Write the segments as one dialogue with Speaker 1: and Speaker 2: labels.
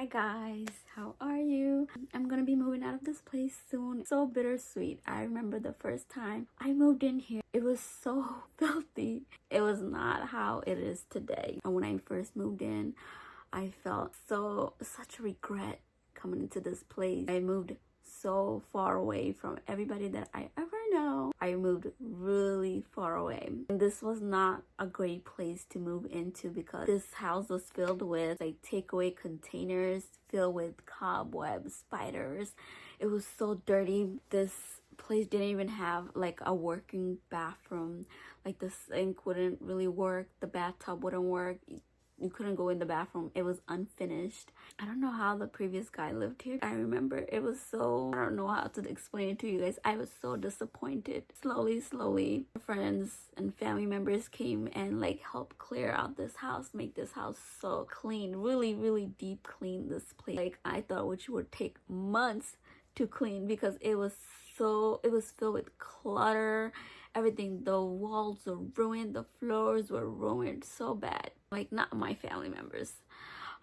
Speaker 1: guys, how are you? I'm gonna be moving out of this place soon. So bittersweet. I remember the first time I moved in here, it was so filthy. It was not how it is today. And when I first moved in, I felt such regret coming into this place. I moved so far away from everybody that I ever know. I moved really far away. And this was not a great place to move into because this house was filled with like takeaway containers filled with cobwebs, spiders. It was so dirty. This place didn't even have like a working bathroom. Like the sink wouldn't really work, the bathtub wouldn't work. You couldn't go in the bathroom. It was unfinished. I don't know how the previous guy lived here. I remember it was so, I don't know how to explain it to you guys. I was so disappointed. Slowly, friends and family members came and like helped clear out this house, make this house so clean, really deep clean this place. Like I thought which would take months to clean because it was filled with clutter. Everything, the walls were ruined, the floors were ruined so bad. Like not my family members,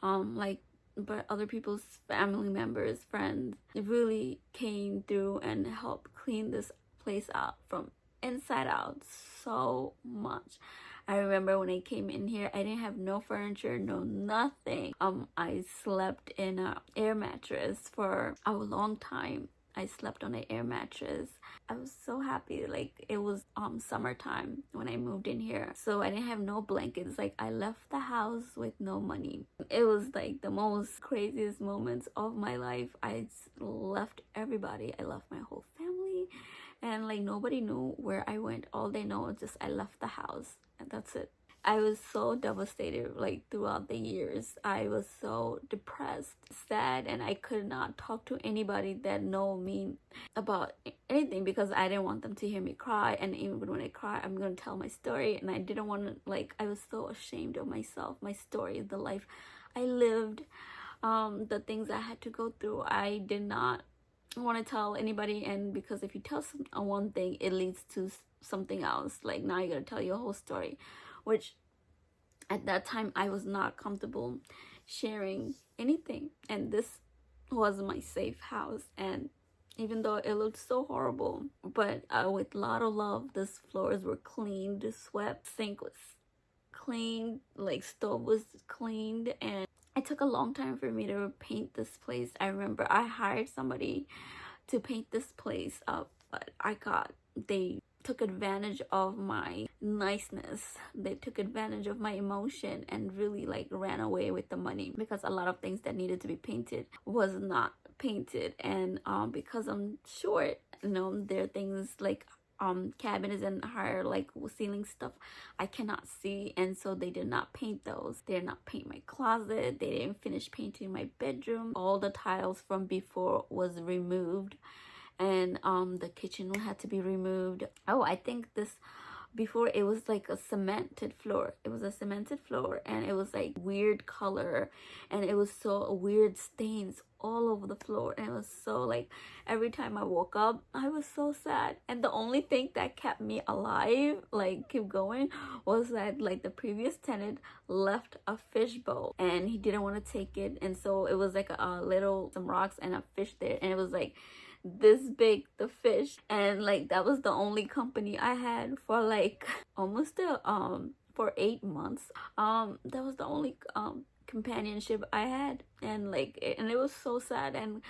Speaker 1: but other people's family members, friends really came through and helped clean this place out from inside out so much. I remember when I came in here, I didn't have no furniture, no nothing. I slept in an air mattress for a long time. I slept on an air mattress. I was so happy. Like it was summertime when I moved in here, so I didn't have no blankets. Like I left the house with no money. It was like the most craziest moments of my life. I left everybody. I left my whole family, and like nobody knew where I went. All they know is just I left the house, and that's it. I was so devastated like throughout the years. I was so depressed, sad, and I could not talk to anybody that know me about anything because I didn't want them to hear me cry. And even when I cry, I'm gonna tell my story, and I didn't want to, like, I was so ashamed of myself, my story, the life I lived, the things I had to go through. I did not want to tell anybody, and because if you tell one thing, it leads to something else. Like now you gotta tell your whole story, which at that time I was not comfortable sharing anything. And this was my safe house, and even though it looked so horrible, but with a lot of love, these floors were cleaned, swept, sink was cleaned, like stove was cleaned. And it took a long time for me to paint this place. I remember I hired somebody to paint this place up, but they took advantage of my niceness. They took advantage of my emotion and really like ran away with the money because a lot of things that needed to be painted was not painted. And because I'm short, there are things like cabinets and higher like ceiling stuff I cannot see, and so they did not paint those. They did not paint my closet. They didn't finish painting my bedroom. All the tiles from before was removed, and the kitchen had to be removed. Oh, I think this before it was like a cemented floor. It was a cemented floor, and it was like weird color, and it was so weird stains all over the floor. And it was so like every time I woke up, I was so sad. And the only thing that kept me alive, like keep going, was that like the previous tenant left a fish bowl and he didn't want to take it, and so it was like some rocks and a fish there, and it was like this big, the fish. And like that was the only company I had for like almost for 8 months. That was the only companionship I had, and it was so sad, and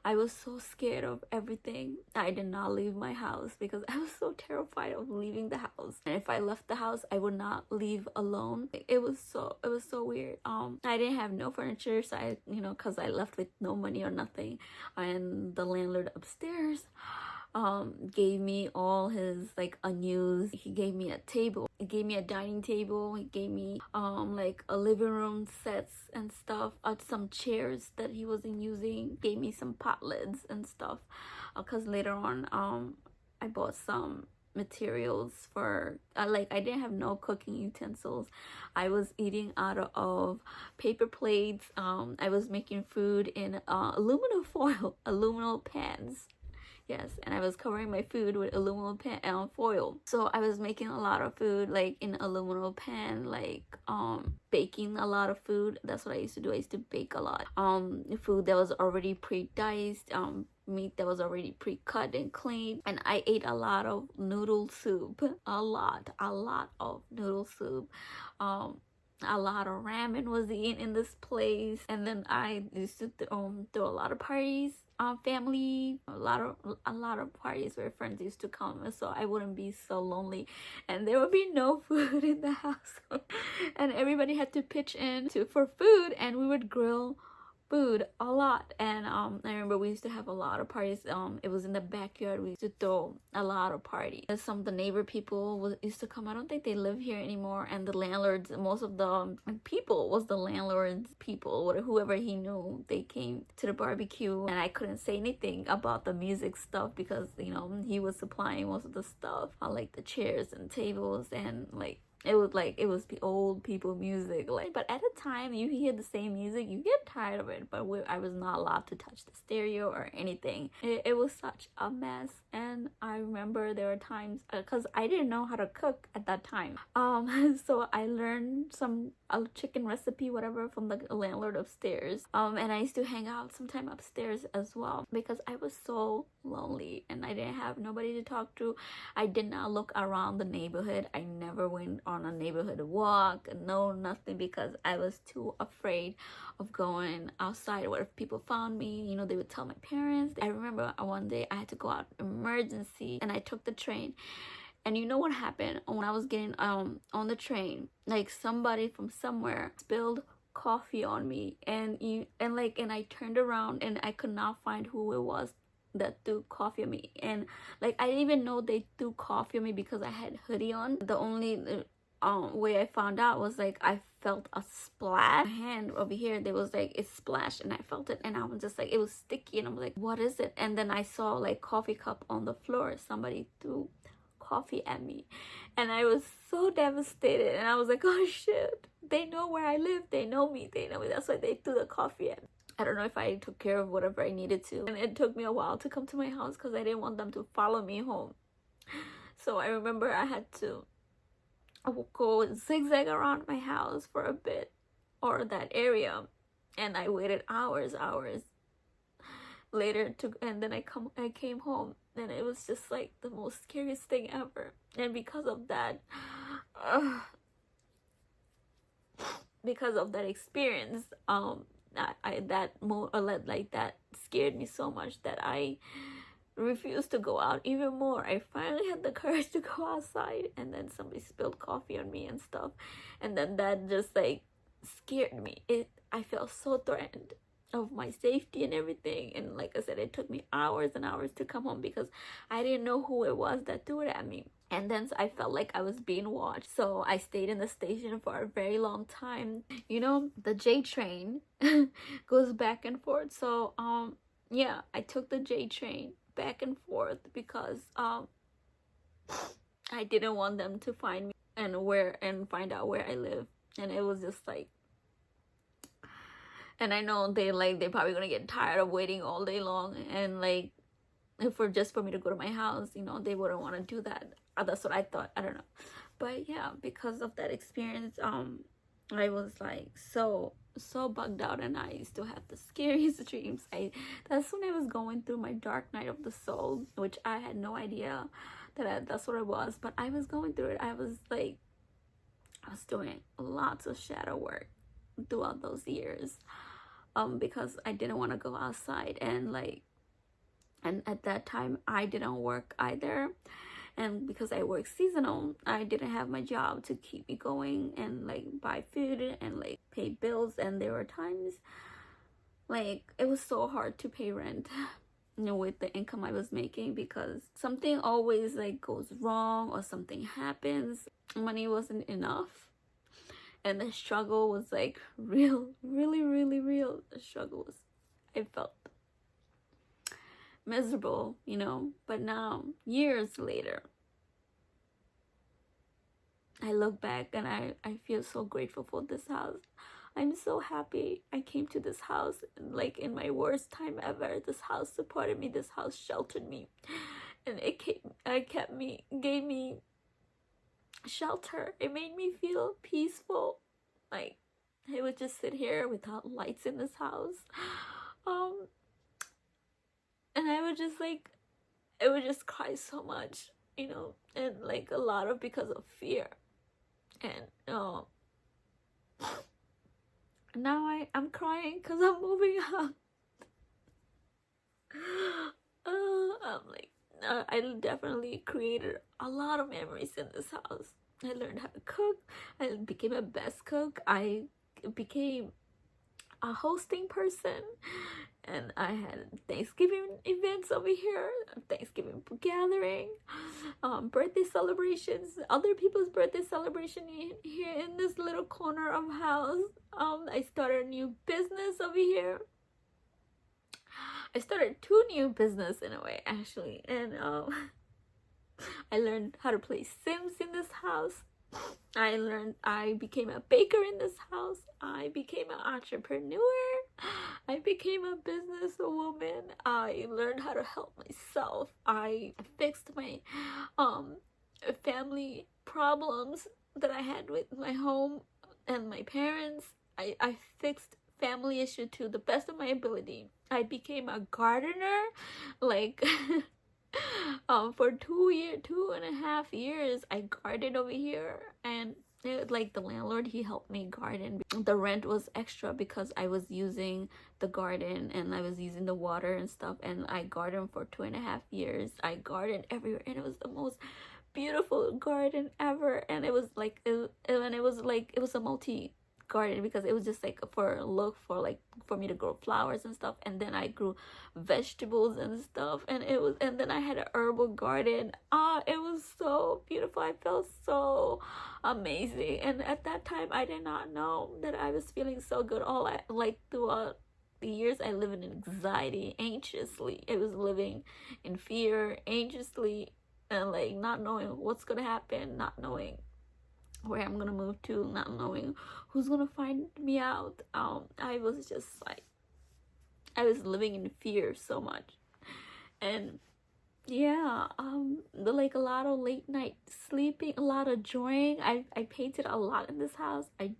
Speaker 1: I was so scared of everything. I did not leave my house because I was so terrified of leaving the house. And if I left the house, I would not leave alone. It was so weird. I didn't have no furniture, so I, because I left with no money or nothing. And the landlord upstairs gave me all his like unused. He gave me a table. He gave me a dining table. He gave me like a living room sets and stuff, some chairs that he wasn't using. Gave me some pot lids and stuff, because later on I bought some materials for I didn't have no cooking utensils. I was eating out of paper plates. I was making food in aluminum foil, aluminum pans. Yes, and I was covering my food with aluminum pan foil. So I was making a lot of food like in aluminum pan, like baking a lot of food. That's what I used to do. I used to bake a lot. Food that was already pre-diced, meat that was already pre-cut and cleaned. And I ate a lot of noodle soup. A lot of noodle soup. A lot of ramen was eaten in this place. And then I used to throw a lot of parties, family, a lot of parties where friends used to come, so I wouldn't be so lonely. And there would be no food in the house and everybody had to pitch in for food, and we would grill food a lot. And I remember we used to have a lot of parties. It was in the backyard. We used to throw a lot of parties. Some of the neighbor people used to come. I don't think they live here anymore. And the landlords, most of the people was the landlord's people, or whoever he knew, they came to the barbecue. And I couldn't say anything about the music stuff because, you know, he was supplying most of the stuff, like the chairs and tables, and like it was the old people music. Like, but at the time you hear the same music, you get tired of it. But I was not allowed to touch the stereo or anything. It was such a mess. And I remember there were times because I didn't know how to cook at that time, so I learned a chicken recipe, whatever, from the landlord upstairs. And I used to hang out sometime upstairs as well because I was so lonely and I didn't have nobody to talk to. I did not look around the neighborhood. I never went on a neighborhood walk, no, nothing, because I was too afraid of going outside. What if people found me? You know, they would tell my parents. I remember one day I had to go out emergency and I took the train. And you know what happened when I was getting on the train? Like, somebody from somewhere spilled coffee on me, and I turned around and I could not find who it was that threw coffee on me. And like, I didn't even know they threw coffee on me because I had hoodie on. The only way I found out was like I felt a splash. My hand over here, there was like it splashed, and I felt it, and I was just like, it was sticky, and I'm like, what is it? And then I saw like coffee cup on the floor. Somebody threw coffee at me, and I was so devastated. And I was like, oh shit, they know where I live, they know me. That's why they threw the coffee at me. I don't know if I took care of whatever I needed to. And it took me a while to come to my house because I didn't want them to follow me home. So I remember I had to go zigzag around my house for a bit, or that area. And I waited hours later and then I came home, and it was just like the most scariest thing ever. And because of that experience, that scared me so much that I refused to go out even more. I finally had the courage to go outside, and then somebody spilled coffee on me and stuff, and then that just like scared me. I felt so threatened of my safety and everything. And like I said, it took me hours and hours to come home because I didn't know who it was that threw it at me. And then I felt like I was being watched. So I stayed in the station for a very long time. You know, the J train goes back and forth. So yeah, I took the J train back and forth because I didn't want them to find me and find out where I live. And it was just like, and I know they're probably gonna get tired of waiting all day long, and like for me to go to my house, you know, they wouldn't want to do that. That's what I thought. I don't know. But yeah, because of that experience, I was like so bugged out, and I used to have the scariest dreams. That's when I was going through my dark night of the soul, which I had no idea that's what it was, but I was going through it. I was doing lots of shadow work throughout those years, because I didn't want to go outside, and at that time I didn't work either. And because I work seasonal, I didn't have my job to keep me going and like buy food and like pay bills. And there were times like it was so hard to pay rent, you know, with the income I was making, because something always like goes wrong or something happens. Money wasn't enough, and the struggle was like real, really, really real. The struggle was, I felt miserable, you know. But now, years later, I look back and I feel so grateful for this house. I'm so happy I came to this house. Like in my worst time ever, this house supported me, this house sheltered me, and gave me shelter. It made me feel peaceful. Like I would just sit here without lights in this house, and I would just like, I would just cry so much, and like a lot of because of fear. And now I'm crying because I'm moving out. I'm like, I definitely created a lot of memories in this house. I learned how to cook. I became a best cook. I became a hosting person, and I had Thanksgiving events over here, Thanksgiving gathering, birthday celebrations, other people's birthday celebration here in this little corner of house. I started a new business over here. I started 2 new business in a way, actually, and I learned how to play Sims in this house. I became a baker in this house. I became an entrepreneur. I became a businesswoman. I learned how to help myself. I fixed my family problems that I had with my home and my parents. I fixed family issue to the best of my ability. I became a gardener, like for 2.5 years I gardened over here, and like the landlord, he helped me garden. The rent was extra because I was using the garden and I was using the water and stuff, and I gardened for 2.5 years. I gardened everywhere, and it was the most beautiful garden ever. And it was like it was a multi garden, because it was just like for me to grow flowers and stuff, and then I grew vegetables and stuff, and then I had an herbal garden. It was so beautiful. I felt so amazing, and at that time I did not know that I was feeling so good. Throughout the years I lived in anxiety, anxiously. I was living in fear, anxiously, and like not knowing what's gonna happen, not knowing where I'm gonna move to, not knowing who's gonna find me out. I was just like, I was living in fear so much. And yeah, like a lot of late night sleeping, a lot of drawing. I painted a lot in this house. I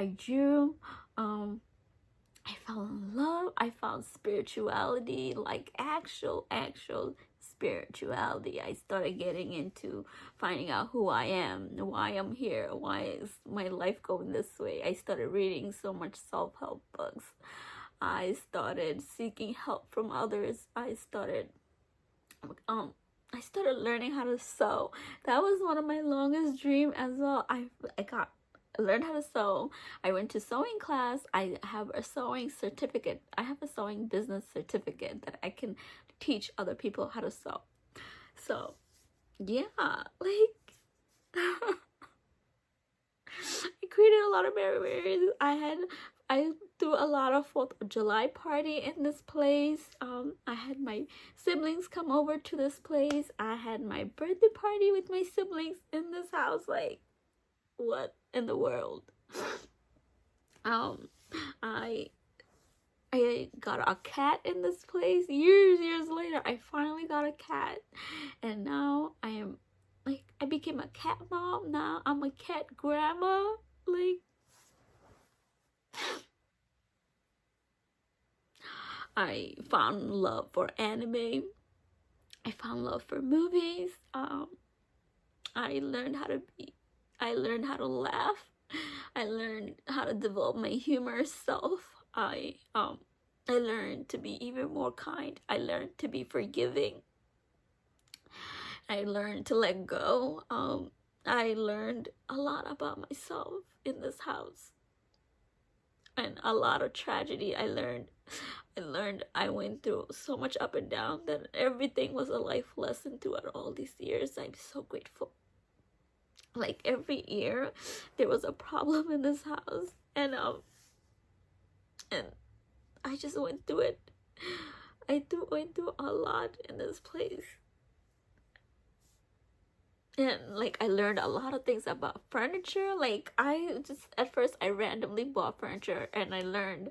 Speaker 1: drew. I fell in love. I found spirituality, like actual spirituality. I started getting into finding out who I am, why I'm here, why is my life going this way. I started reading so much self-help books. I started seeking help from others. I started learning how to sew. That was one of my longest dreams as well. I learned how to sew. I went to sewing class. I have a sewing certificate. I have a sewing business certificate that I can teach other people how to sew. So yeah, like I created a lot of memories. I threw a lot of 4th of July party in this place. I had my siblings come over to this place. I had my birthday party with my siblings in this house. Like, what in the world? I got a cat in this place. Years later, I finally got a cat, and now I became a cat mom. Now I'm a cat grandma. Like, I found love for anime. I found love for movies. I learned how to laugh. I learned how to develop my humorous self. I learned to be even more kind. I learned to be forgiving. I learned to let go. I learned a lot about myself in this house, and a lot of tragedy. I went through so much up and down that everything was a life lesson throughout all these years. I'm so grateful. Like, every year there was a problem in this house, and I just went through it. I went through a lot in this place, And like I learned a lot of things about furniture. Like I just at first I randomly bought furniture, and I learned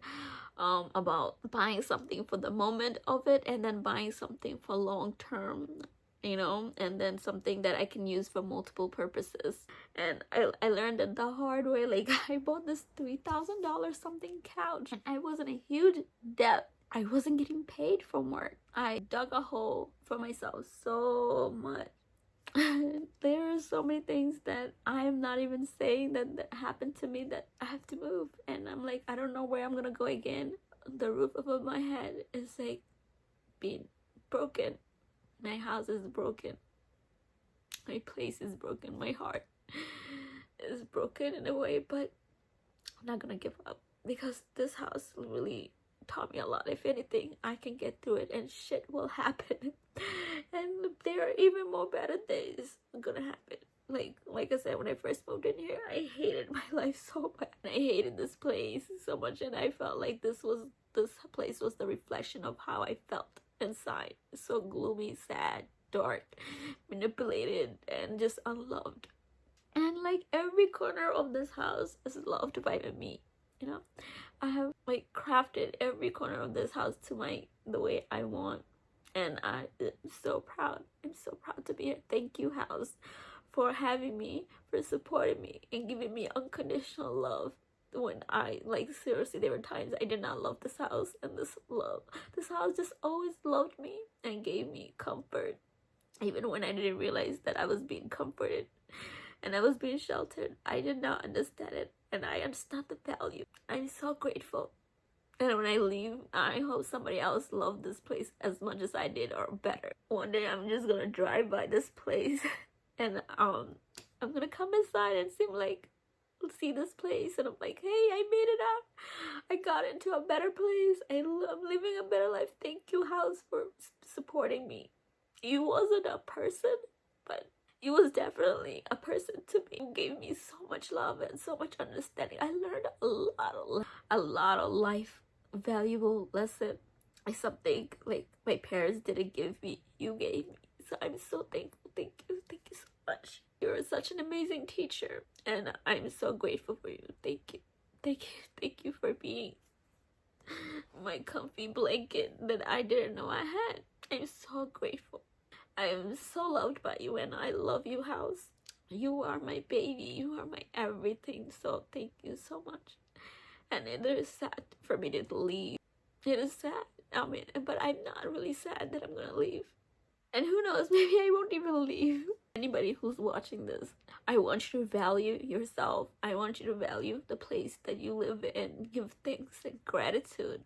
Speaker 1: about buying something for the moment of it, and then buying something for long term, you know, and then something that I can use for multiple purposes. And I learned it the hard way. Like I bought this $3,000 something couch, and I was in a huge debt. I wasn't getting paid from work. I dug a hole for myself so much. There are so many things that I'm not even saying that happened to me that I have to move, and I'm like, I don't know where I'm gonna go again. The roof above my head is like being broken. My house is broken. My place is broken. My heart is broken in a way, but I'm not gonna give up, because this house really taught me a lot. If anything, I can get through it, and shit will happen. And there are even more better days gonna happen. Like I said, when I first moved in here, I hated my life so bad. I hated this place so much, and I felt like this place was the reflection of how I felt inside. So gloomy, sad, dark, manipulated, and just unloved. And like every corner of this house is loved by me, you know. I have like crafted every corner of this house to the way I want, and I'm so proud. I'm so proud to be here. Thank you, house, for having me, for supporting me, and giving me unconditional love. When I, like, seriously, there were times I did not love this house, and this house just always loved me and gave me comfort, even when I didn't realize that I was being comforted and I was being sheltered. I did not understand it, and I understand the value. I'm so grateful. And when I leave, I hope somebody else loved this place as much as I did, or better. One day I'm just gonna drive by this place and I'm gonna come inside and see this place, and I'm like, hey, I made it up. I got into a better place. I'm living a better life. Thank you, house, for supporting me. You wasn't a person, but you was definitely a person to me, who gave me so much love and so much understanding. I learned a lot of life valuable lesson. It's something like my parents didn't give me, you gave me. So I'm so thankful. Thank you so much. You're such an amazing teacher, and I'm so grateful for you. Thank you for being my comfy blanket that I didn't know I had. I'm so grateful. I am so loved by you, and I love you, house. You are my baby. You are my everything. So thank you so much. And it is sad for me to leave. It is sad. But I'm not really sad that I'm gonna leave. And who knows, maybe I won't even leave. Anybody who's watching this, I want you to value yourself. I want you to value the place that you live in. Give thanks and gratitude.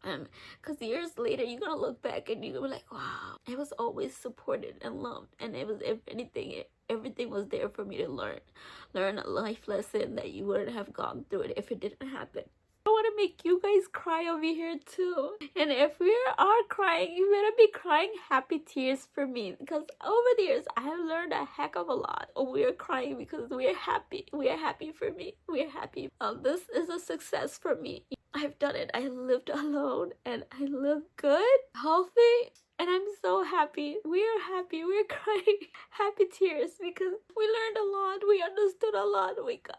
Speaker 1: Because years later, you're gonna look back and you're gonna be like, wow, I was always supported and loved. And it was, if anything, everything was there for me to learn a life lesson that you wouldn't have gone through it if it didn't happen. I want to make you guys cry over here too. And if we are crying, you better be crying happy tears for me, because over the years I have learned a heck of a lot. We're crying because we're happy. We are happy for me. We're happy. This is a success for me. I've done it. I lived alone, and I live good, healthy, and I'm so happy. We're happy. We're crying happy tears because we learned a lot. We understood a lot.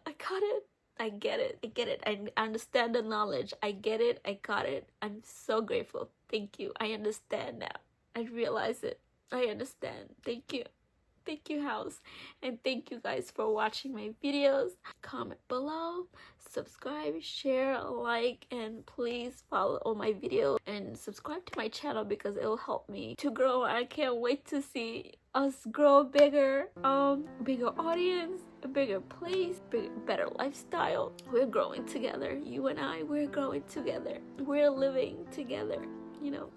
Speaker 1: I got it. I get it. I understand the knowledge. I get it. I got it. I'm so grateful. Thank you. I understand now. I realize it. I understand. Thank you. Thank you, house. And thank you guys for watching my videos. Comment below, subscribe, share, like, and please follow all my videos and subscribe to my channel, because it will help me to grow. I can't wait to see us grow bigger, bigger audience, a bigger place, better lifestyle. We're growing together. You and I, we're growing together. We're living together, you know.